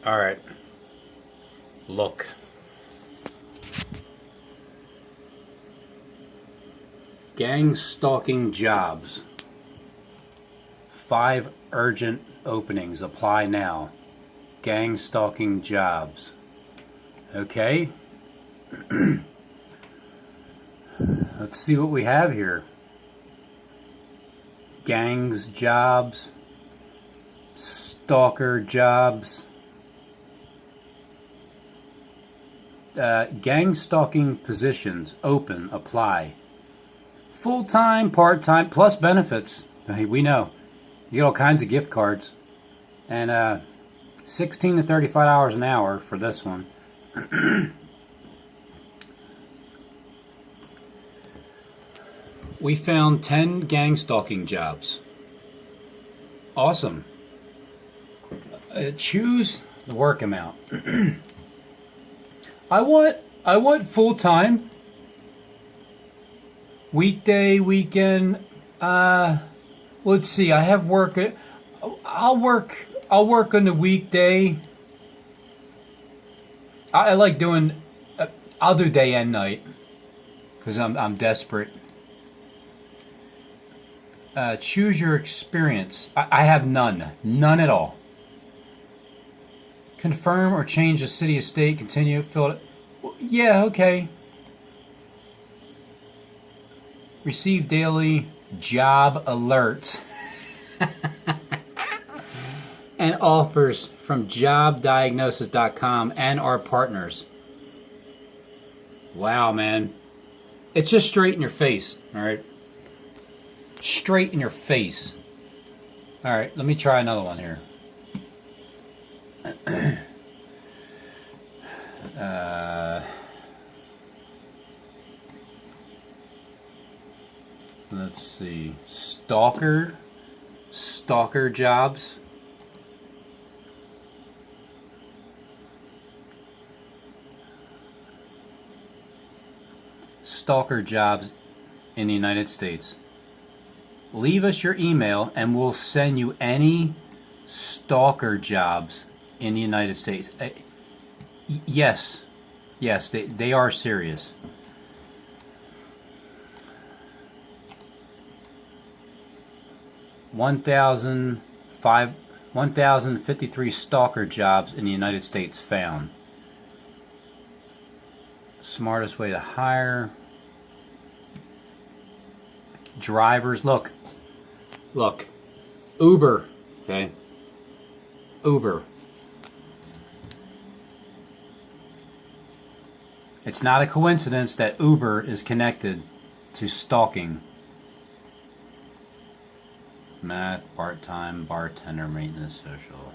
All right. Look. Gang stalking jobs. 5 urgent openings. Apply now. Gang stalking jobs. Okay. Let's see what we have here. Gangs jobs. Stalker jobs. Gang stalking positions open. Apply. Full-time, part-time, plus benefits. Hey, we know. You get all kinds of gift cards. And 16 to 35 hours an hour for this one. We found 10 gang stalking jobs. Awesome. Choose the work amount. I want full-time. Weekday, weekend. Let's see. I have work. I'll work on the weekday. I like doing. I'll do day and night because I'm desperate. Choose your experience. I have none at all. Confirm or change the city, state. Continue. Fill it. Yeah. Okay. Receive daily job alerts and offers from jobdiagnosis.com and our partners. Wow, man. It's just straight in your face, all right? Straight in your face. All right, let me try another one here. Let's see. Stalker jobs. Stalker jobs in the United States. Leave us your email and we'll send you any stalker jobs in the United States. Yes, they are serious. One thousand 1,053 stalker jobs in the United States found. Smartest way to hire. Drivers, look. Uber, okay? Uber. It's not a coincidence that Uber is connected to stalking. Math, part-time, bartender, maintenance, social.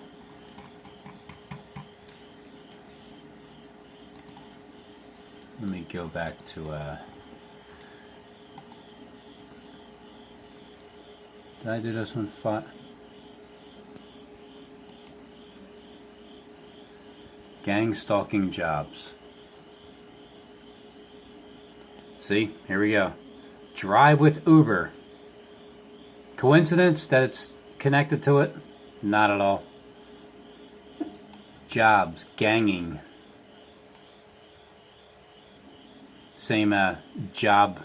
Let me go back to did I do this one? Gang stalking jobs. See, here we go. Drive with Uber. Coincidence that it's connected to it? Not at all. Jobs, ganging. Same job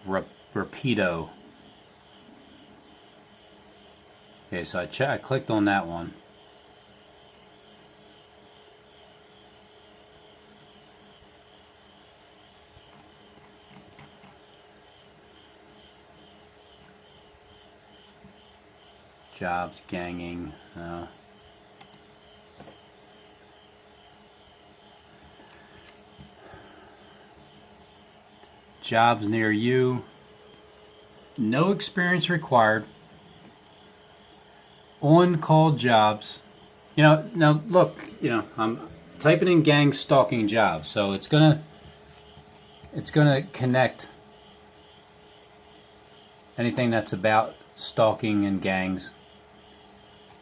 repeato. Okay, so I clicked on that one. Jobs, ganging. Jobs near you. No experience required. On-call jobs. Now look, I'm typing in gang stalking jobs, so it's gonna connect anything that's about stalking and gangs.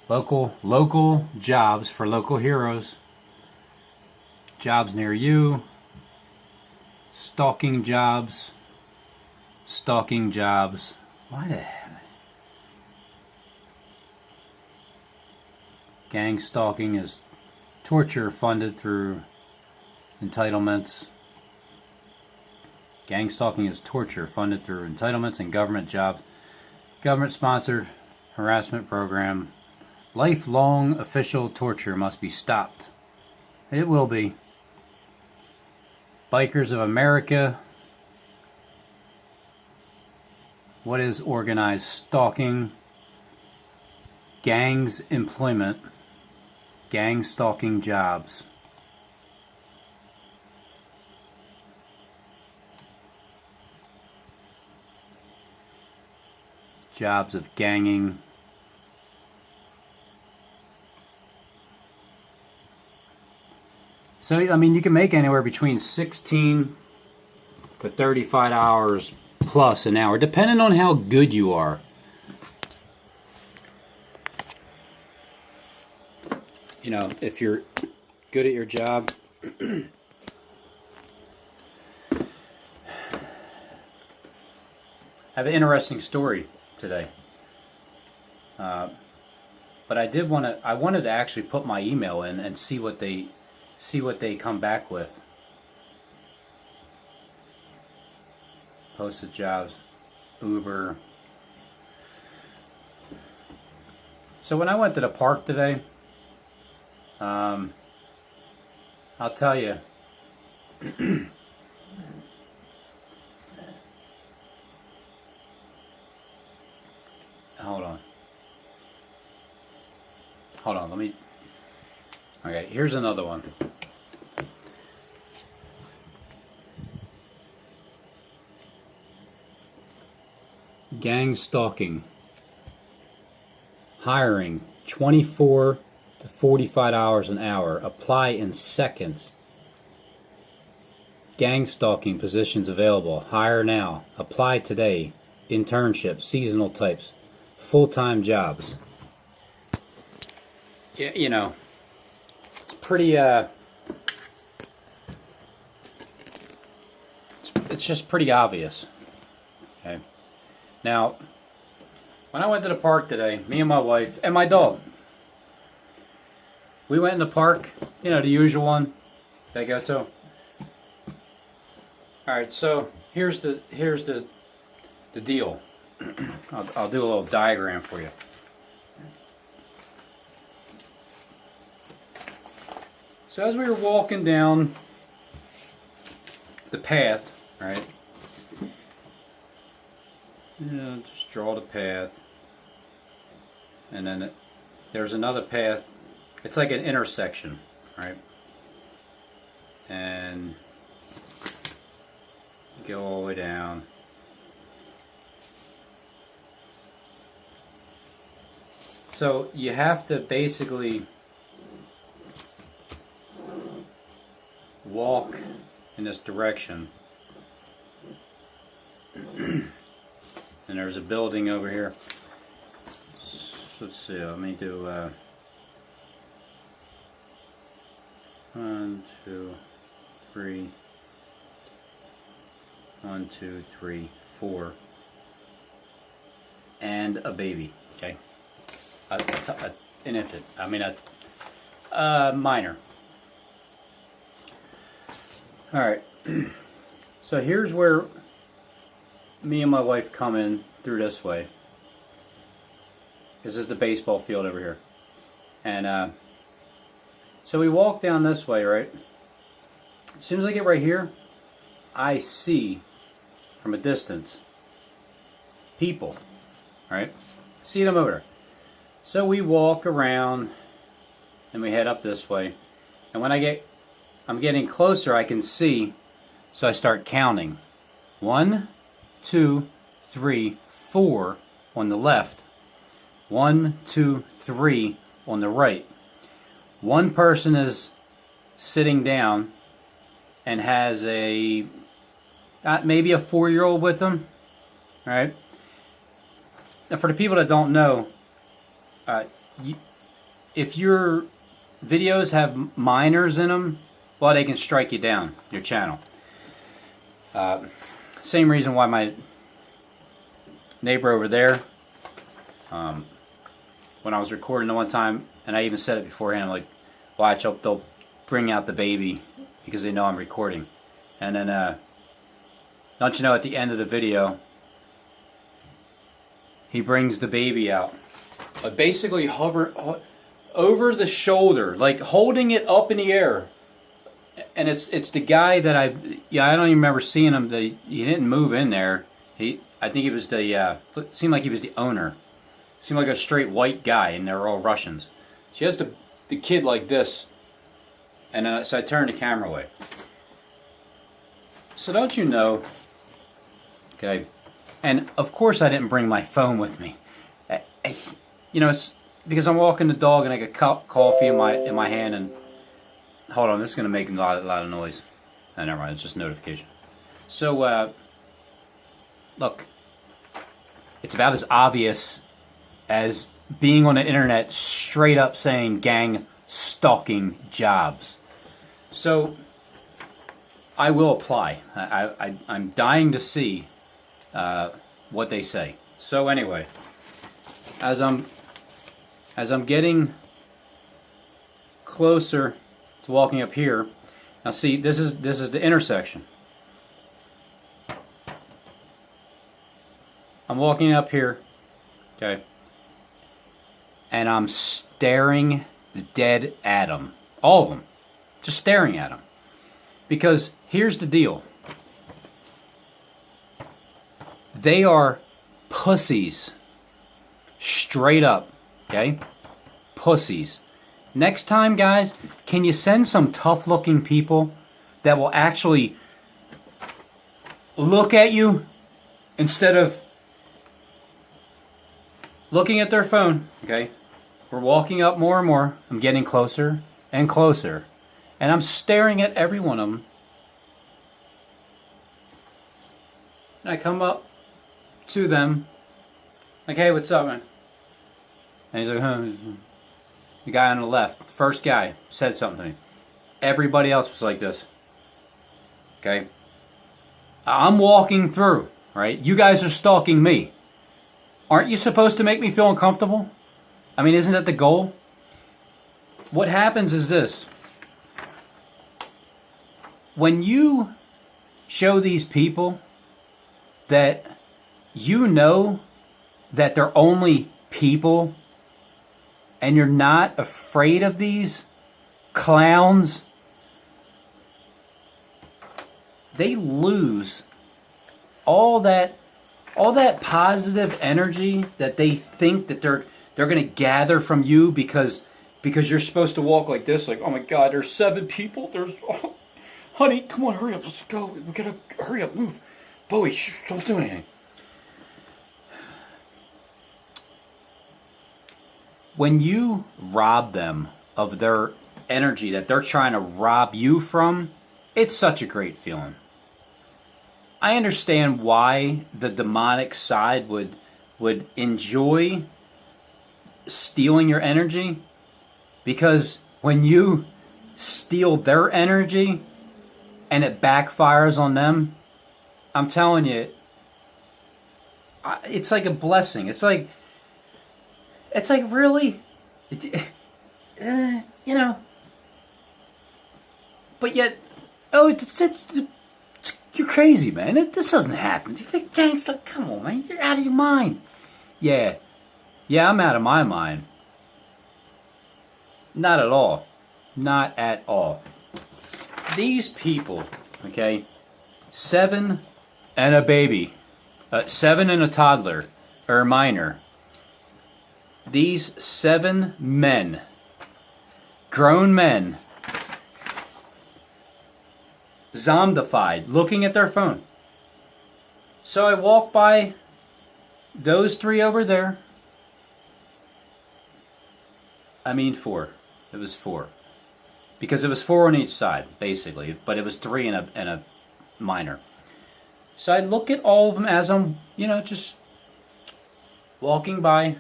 Local jobs for local heroes. Jobs near you. Stalking jobs. Why the heck? Gang stalking is torture funded through entitlements. Gang stalking is torture funded through entitlements and government jobs. Government-sponsored harassment program. Lifelong official torture must be stopped. It will be. Bikers of America. What is organized stalking? Gangs employment. Gang stalking jobs. Jobs of ganging. So, I mean, you can make anywhere between 16 to 35 hours plus an hour, depending on how good you are. You know, if you're good at your job. I have an interesting story today. But I wanted to actually put my email in and see what they come back with. Posted jobs, Uber. So when I went to the park today, I'll tell you, hold on, let me, okay, here's another one. Gang stalking. Hiring 24 to 45 hours an hour. Apply in seconds. Gang stalking positions available. Hire now. Apply today. Internship. Seasonal types. Full-time jobs. Yeah, you know, it's pretty, it's just pretty obvious. Okay. Now, when I went to the park today, me and my wife and my dog, we went in the park, you know, the usual one they go to. All right, so here's the deal. I'll do a little diagram for you. So as we were walking down the path, right? Just draw the path, and then there's another path. It's like an intersection, right? And go all the way down. So you have to basically walk in this direction. And there's a building over here. So let's see, let me do 1, 2, 3, 1, 2, 3, 4, and a baby. Okay, an infant. I mean a minor. All right. So here's where me and my wife come in through this way. This is the baseball field over here. And so we walk down this way, right? As soon as I get right here, I see from a distance people, right? See them over there. So we walk around and we head up this way. And when I'm getting closer, I can see, so I start counting. 1, 2, 3, 4 on the left. 1, 2, 3 on the right. One person is sitting down and has maybe a 4-year-old with them, right? Now, for the people that don't know, if your videos have minors in them, well, they can strike you down your channel. Same reason why my neighbor over there, when I was recording the one time, and I even said it beforehand, like, Watch, they'll bring out the baby because they know I'm recording. And then, don't you know, at the end of the video, he brings the baby out. Basically hover over the shoulder, like holding it up in the air. And it's the guy that I don't even remember seeing him. He didn't move in there. I think he was seemed like he was the owner. Seemed like a straight white guy, and they're all Russians. She has the kid like this, and so I turned the camera away. So don't you know? Okay, and of course I didn't bring my phone with me. You know, it's because I'm walking the dog and I got coffee in my hand. And hold on, this is gonna make a lot of noise. Oh, never mind, it's just a notification. So look, it's about as obvious as being on the internet straight up saying gang stalking jobs. So I will apply. I'm dying to see what they say. So anyway, as I'm getting closer to walking up here, now see, this is the intersection. I'm walking up here, okay, and I'm staring dead at them. All of them. Just staring at them. Because here's the deal. They are pussies. Straight up, okay? Pussies. Next time, guys, can you send some tough-looking people that will actually look at you instead of looking at their phone, okay? We're walking up more and more. I'm getting closer and closer. And I'm staring at every one of them. And I come up to them, like, hey, what's up, man? And he's like, huh. The guy on the left, the first guy, said something to me. Everybody else was like this. Okay? I'm walking through, right? You guys are stalking me. Aren't you supposed to make me feel uncomfortable? I mean, isn't that the goal? What happens is this. When you show these people that you know that they're only people and you're not afraid of these clowns, they lose all that positive energy that they think that they're going to gather from you because you're supposed to walk like this, like, oh my God, there's 7 people. Oh, honey, come on, hurry up, let's go. We gotta hurry up, move. Bowie, don't do anything. When you rob them of their energy that they're trying to rob you from, it's such a great feeling. I understand why the demonic side would enjoy stealing your energy, because when you steal their energy and it backfires on them, I'm telling you, it's like a blessing. It's like really, you know. But yet, oh, you're crazy, man. This doesn't happen. You think gangsta? Come on, man. You're out of your mind. Yeah, I'm out of my mind. Not at all. Not at all. These people, okay, 7 and a baby, 7 and a toddler, or a minor. These 7 men, grown men, zombified, looking at their phone. So I walk by those 3 over there. I mean 4. It was 4. Because it was 4 on each side, basically. But it was 3 and a minor. So I look at all of them as I'm, just walking by.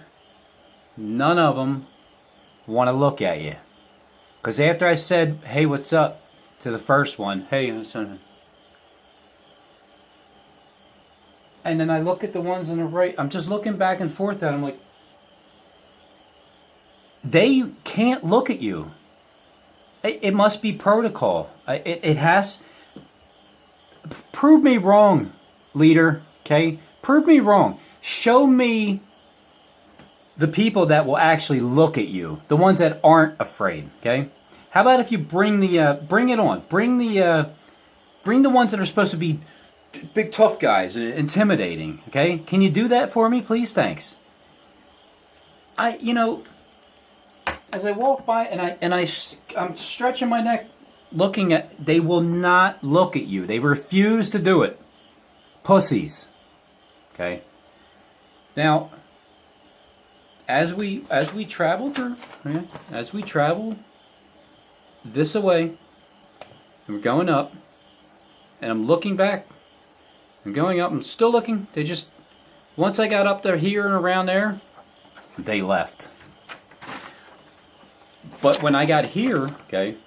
None of them want to look at you. Because after I said, hey, what's up, to the first one, hey, son. And then I look at the ones on the right. I'm just looking back and forth at them like, they can't look at you. It must be protocol. It has. Prove me wrong, leader. Okay, prove me wrong. Show me the people that will actually look at you, the ones that aren't afraid. Okay, how about if you bring bring it on, bring the ones that are supposed to be big tough guys, intimidating. Okay, can you do that for me, please? Thanks. As I walk by I'm stretching my neck, looking at. They will not look at you. They refuse to do it. Pussies. Okay. Now, as we travel through, as we travel this away, and we're going up, and I'm looking back, I'm going up, I'm still looking. They just, once I got up there, here and around there, they left. But when I got here, okay,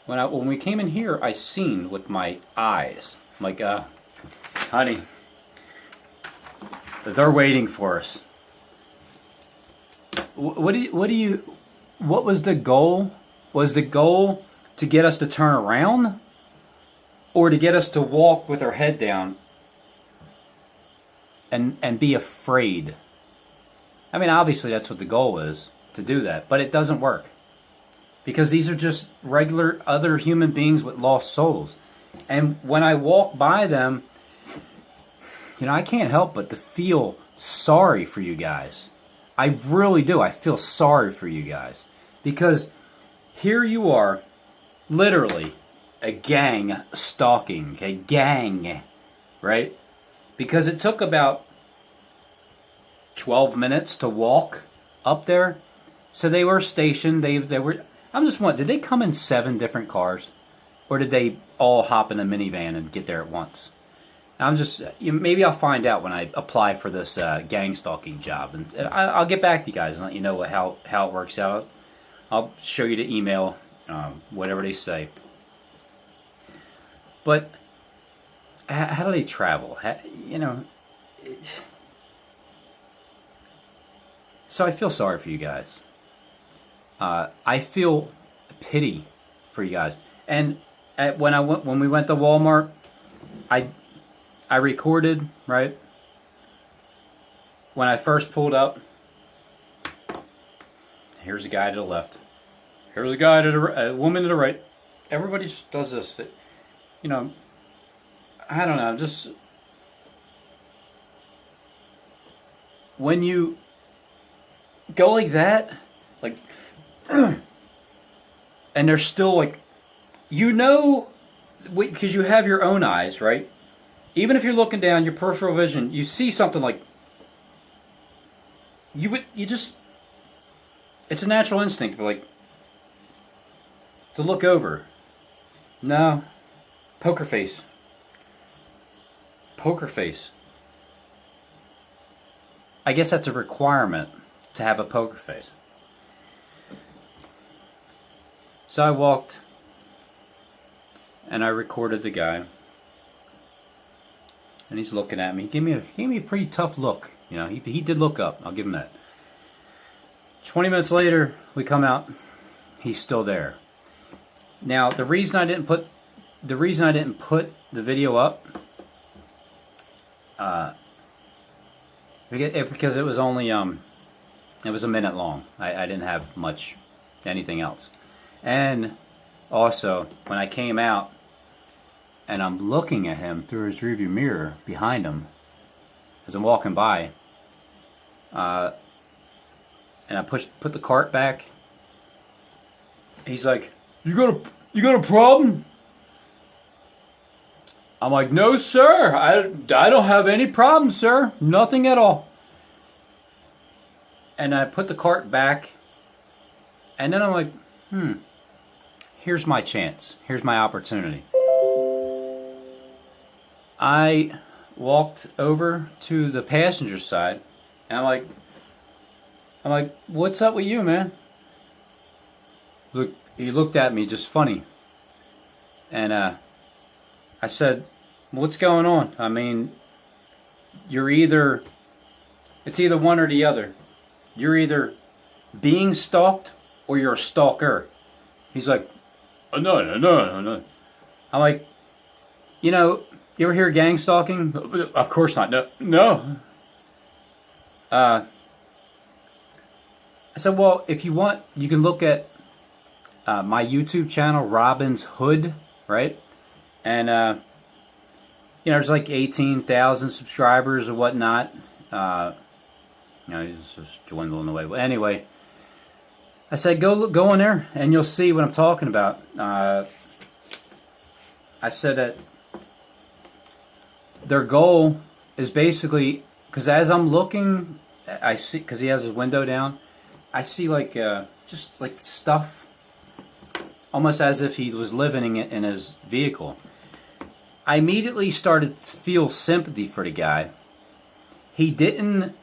when we came in here, I seen with my eyes, I'm like, honey, they're waiting for us. What was the goal? Was the goal to get us to turn around, or to get us to walk with our head down and be afraid? I mean, obviously that's what the goal is, to do that, but it doesn't work. Because these are just regular other human beings with lost souls. And when I walk by them, I can't help but to feel sorry for you guys. I really do. I feel sorry for you guys. Because here you are, literally, a gang stalking. A gang, right? Because it took about 12 minutes to walk up there. So they were stationed. They were... I'm just wondering, did they come in 7 different cars? Or did they all hop in a minivan and get there at once? I'm just, maybe I'll find out when I apply for this gang stalking job. And I'll get back to you guys and let you know how it works out. I'll show you the email, whatever they say. But how do they travel? So I feel sorry for you guys. I feel pity for you guys. And when we went to Walmart, I recorded, right? When I first pulled up, here's a guy to the left. Here's a guy to a woman to the right. Everybody just does this. I don't know. Just when you go like that, like, and they're still like, because you have your own eyes, right? Even if you're looking down, your peripheral vision, you see something like, it's a natural instinct, like, to look over. No. Poker face. Poker face. I guess that's a requirement to have a poker face. So I walked and I recorded the guy. And he's looking at me. He gave me a pretty tough look. He did look up. I'll give him that. 20 minutes later, we come out. He's still there. Now, the reason I didn't put the video up, because it was only it was a minute long. I didn't have much anything else. And also, when I came out and I'm looking at him through his rearview mirror behind him as I'm walking by, and I put the cart back, he's like, You got a problem? I'm like, no, sir. I don't have any problem, sir. Nothing at all. And I put the cart back. And then I'm like, here's my chance. Here's my opportunity. I walked over to the passenger side. And I'm like, what's up with you, man? Look, he looked at me just funny. And I said, what's going on? I mean, it's either one or the other. You're either being stalked or you're a stalker. He's like, No, no, no, no, no. I'm like, you ever hear gang stalking? Of course not. No, no. I said, well, if you want, you can look at my YouTube channel, Robin's Hood, right? And there's like 18,000 subscribers or whatnot. He's just dwindling away. But anyway, I said, go in there and you'll see what I'm talking about. I said that their goal is basically, because as I'm looking, I see, because he has his window down, I see like just like stuff, almost as if he was living in his vehicle. I immediately started to feel sympathy for the guy. He didn't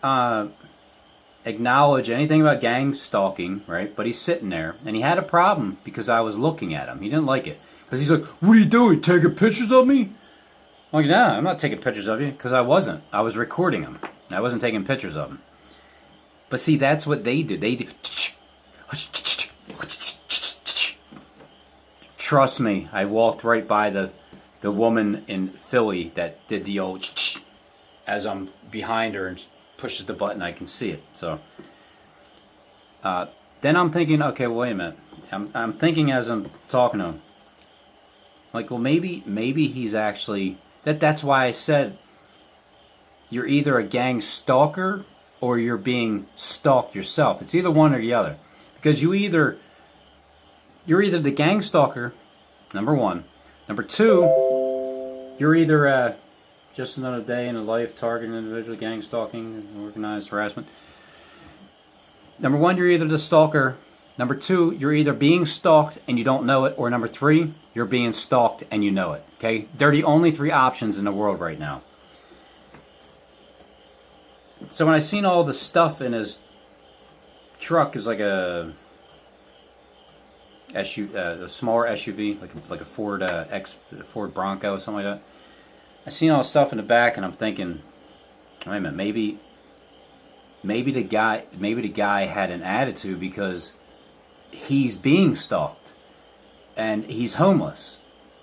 acknowledge anything about gang stalking, right? But he's sitting there, and he had a problem because I was looking at him. He didn't like it. Because he's like, what are you doing, taking pictures of me? I'm like, nah, I'm not taking pictures of you, because I wasn't. I was recording him. I wasn't taking pictures of him. But see, that's what they did. They did. Trust me, I walked right by the woman in Philly that did the old as I'm behind her and pushes the button, I can see it. So then I'm thinking, okay, wait a minute. I'm thinking as I'm talking to him, like, well, maybe he's actually that's why I said you're either a gang stalker or you're being stalked yourself. It's either one or the other, because you're either the gang stalker, number one. Number two, you're either just another day in the life targeting individual gang stalking and organized harassment. Number one, you're either the stalker. Number two, you're either being stalked and you don't know it. Or number three, you're being stalked and you know it. Okay? They're the only three options in the world right now. So when I seen all the stuff in his truck, is like a smaller SUV, like a Ford Bronco or something like that. I seen all the stuff in the back, and I'm thinking, wait a minute, maybe the guy had an attitude because he's being stalked and he's homeless.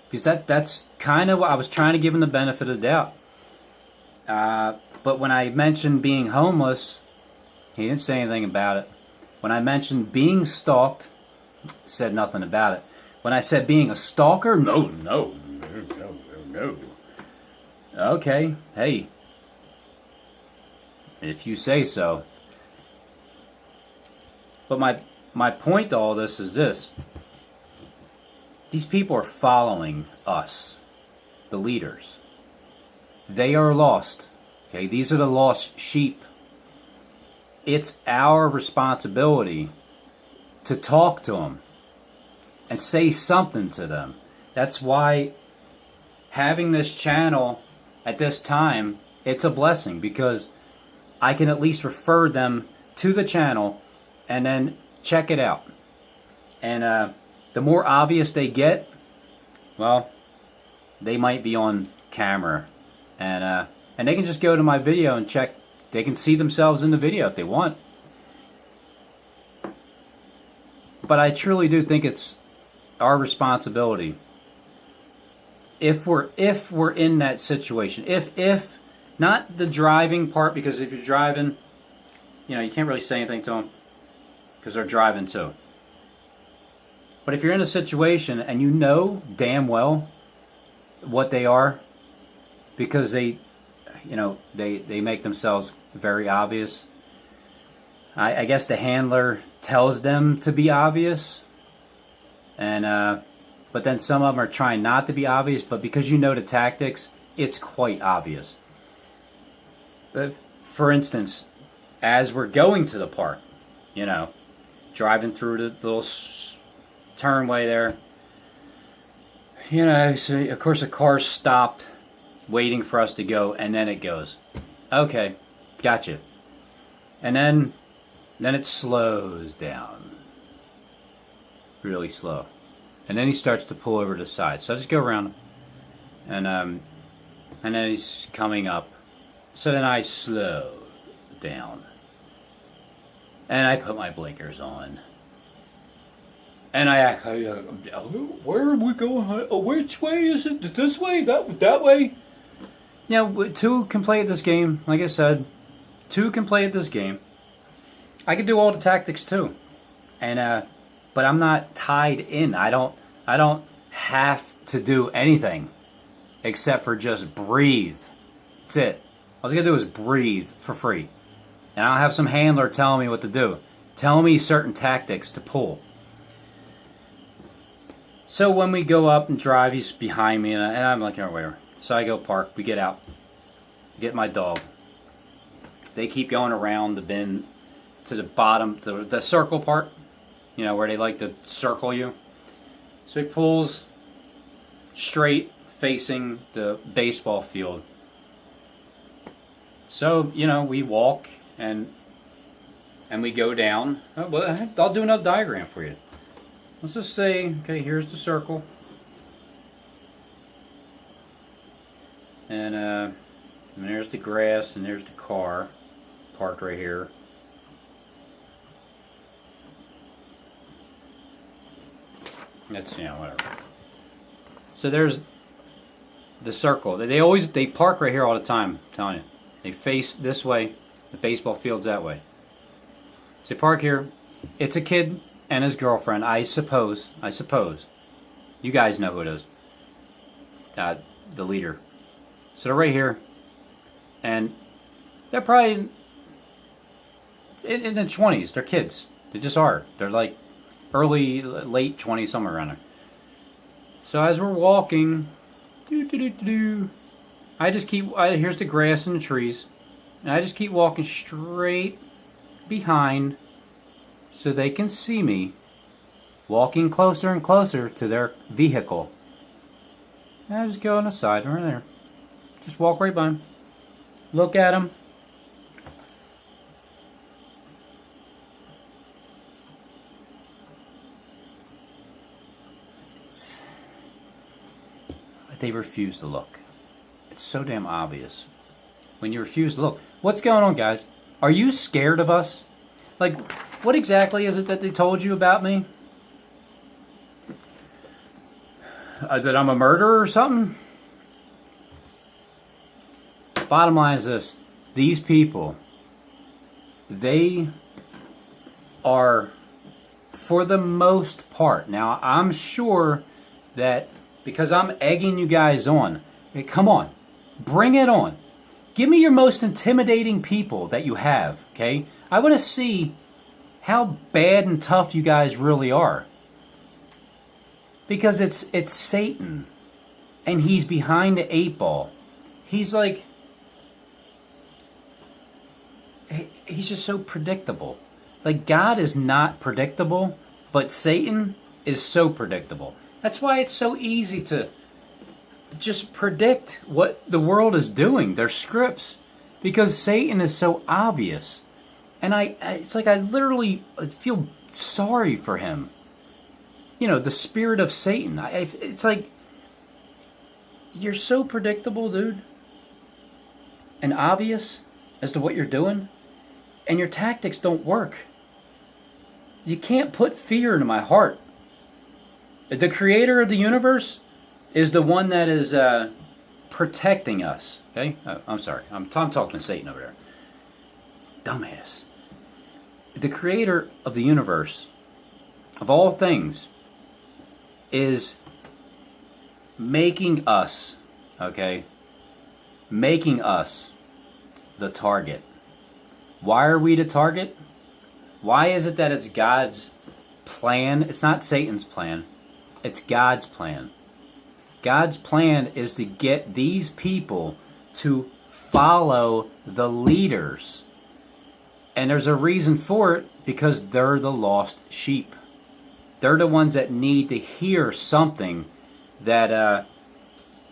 Because that's kind of what I was trying to give him the benefit of the doubt. But when I mentioned being homeless, he didn't say anything about it. When I mentioned being stalked, said nothing about it. When I said being a stalker, no. Okay, hey, if you say so. But my point to all this is this. These people are following us, the leaders. They are lost. Okay, these are the lost sheep. It's our responsibility to talk to them and say something to them. That's why having this channel at this time, it's a blessing, because I can at least refer them to the channel and then check it out. And the more obvious they get, well, they might be on camera, and they can just go to my video and check. They can see themselves in the video if they want. But I truly do think it's our responsibility, if we're in that situation, if not the driving part, because if you're driving, you can't really say anything to them because they're driving too. But if you're in a situation and you know damn well what they are, because they make themselves very obvious. I guess the handler tells them to be obvious, and but then some of them are trying not to be obvious, but because you know the tactics, it's quite obvious. But for instance, as we're going to the park, driving through the little turnway there, so of course the car stopped waiting for us to go, and then it goes, okay, gotcha. And then it slows down, really slow. And then he starts to pull over to the side. So I just go around him. And then he's coming up. So then I slow down. And I put my blinkers on. And I ask, where are we going? Which way is it? This way? That way? Yeah, two can play at this game. Like I said, two can play at this game. I can do all the tactics too, and but I'm not tied in. I don't have to do anything except for just breathe. That's it. All I gotta do is breathe for free, and I'll have some handler telling me what to do, telling me certain tactics to pull. So when we go up and drive, he's behind me, and I'm like, oh, whatever. So I go park. We get out, get my dog. They keep going around the bend to the bottom, the circle part, you know, where they like to circle you. So he pulls straight facing the baseball field. So, you know, we walk and we go down. Oh, well, I'll do another diagram for you. Let's just say, okay, here's the circle. And there's the grass, and there's the car parked right here. That's, you know, whatever. So there's the circle. They park right here all the time, I'm telling you. They face this way, the baseball field's that way. So they park here. It's a kid and his girlfriend, I suppose. You guys know who it is. The leader. So they're right here. And they're probably in the 20s. They're kids. They just are. They're like late 20s, somewhere around there. So as we're walking, I just keep, here's the grass and the trees, and I just keep walking straight behind so they can see me walking closer and closer to their vehicle. And I just go on the side right there. Just walk right by them. Look at them. They refuse to look. It's so damn obvious. When you refuse to look. What's going on, guys? Are you scared of us? Like, what exactly is it that they told you about me? That I'm a murderer or something? Bottom line is this. These people, they are, for the most part, now I'm sure that because I'm egging you guys on, hey, come on, bring it on. Give me your most intimidating people that you have, okay? I want to see how bad and tough you guys really are. Because it's Satan, and he's behind the 8 ball. He's like, he's just so predictable. Like, God is not predictable, but Satan is so predictable. That's why it's so easy to just predict what the world is doing, their scripts, because Satan is so obvious. And it's like I literally feel sorry for him. You know, the spirit of Satan. It's like, you're so predictable, dude, and obvious as to what you're doing, and your tactics don't work. You can't put fear into my heart. The creator of the universe is the one that is protecting us. Okay? I'm sorry. I'm talking to Satan over there. Dumbass. The creator of the universe, of all things, is making us, okay? Making us the target. Why are we the target? Why is it that it's God's plan? It's not Satan's plan. It's God's plan. God's plan is to get these people to follow the leaders. And there's a reason for it, because they're the lost sheep. They're the ones that need to hear something that,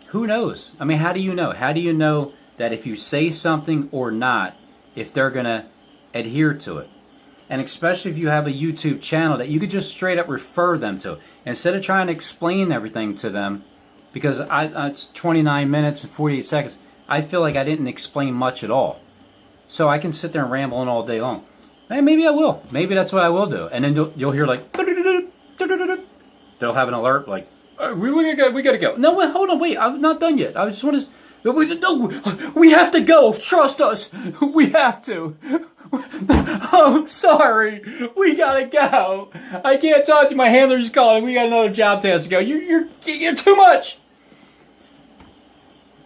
who knows? I mean, how do you know? How do you know that if you say something or not, if they're going to adhere to it? And especially if you have a YouTube channel that you could just straight up refer them to. Instead of trying to explain everything to them, because it's 29 minutes and 48 seconds, I feel like I didn't explain much at all. So I can sit there and ramble on all day long. Hey, maybe I will. Maybe that's what I will do. And then you'll hear like, they'll have an alert like, we gotta go. No, wait, hold on, wait, I'm not done yet. I just want to. No, we have to go. Trust us. We have to. I'm sorry. We gotta go. I can't talk to you. My handler's calling. We got another job task to go. You're too much.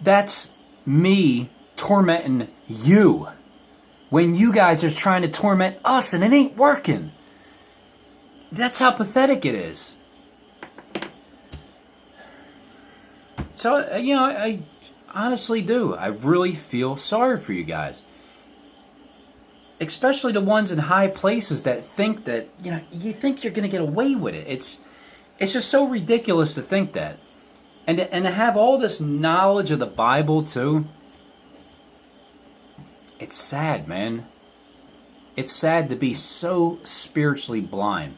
That's me tormenting you when you guys are trying to torment us and it ain't working. That's how pathetic it is. So, I honestly do. I really feel sorry for you guys. Especially the ones in high places that think that, you think you're going to get away with it. It's just so ridiculous to think that. And to have all this knowledge of the Bible, too. It's sad, man. It's sad to be so spiritually blind.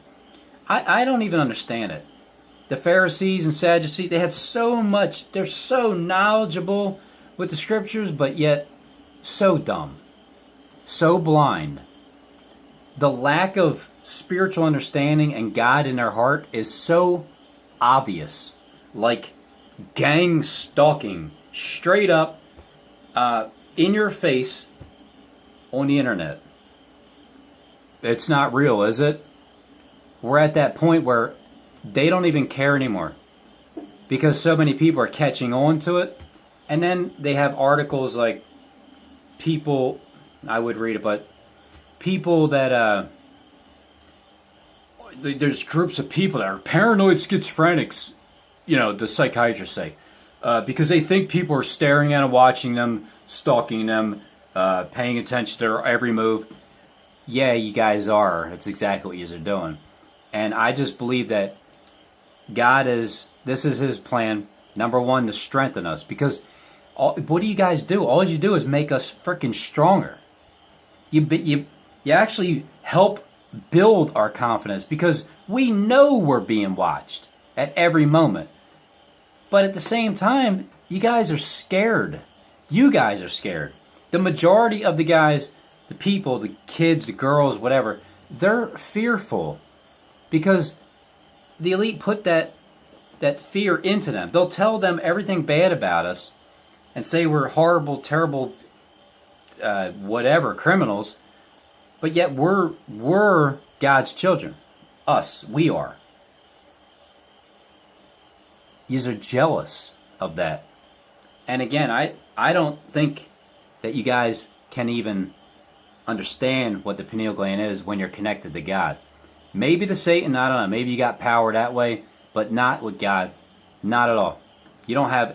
I don't even understand it. The Pharisees and Sadducees, they had so much, they're so knowledgeable with the scriptures, but yet so dumb, so blind. The lack of spiritual understanding and God in their heart is so obvious. Like gang stalking, straight up, in your face on the internet. It's not real, is it? We're at that point where they don't even care anymore because so many people are catching on to it. And then they have articles like people, I would read it, but people that, there's groups of people that are paranoid schizophrenics, the psychiatrists say, because they think people are staring at them, watching them, stalking them, paying attention to their every move. Yeah, you guys are. That's exactly what you're doing. And I just believe that this is his plan, number one, to strengthen us. Because what do you guys do? All you do is make us freaking stronger. You actually help build our confidence because we know we're being watched at every moment. But at the same time, you guys are scared. You guys are scared. The majority of the guys, the people, the kids, the girls, whatever, they're fearful. Because the elite put that fear into them. They'll tell them everything bad about us and say we're horrible, terrible, whatever, criminals. But yet we're God's children. Us, we are. Yous are jealous of that. And again, I don't think that you guys can even understand what the pineal gland is when you're connected to God. Maybe to Satan, I don't know. Maybe you got power that way, but not with God. Not at all. You don't have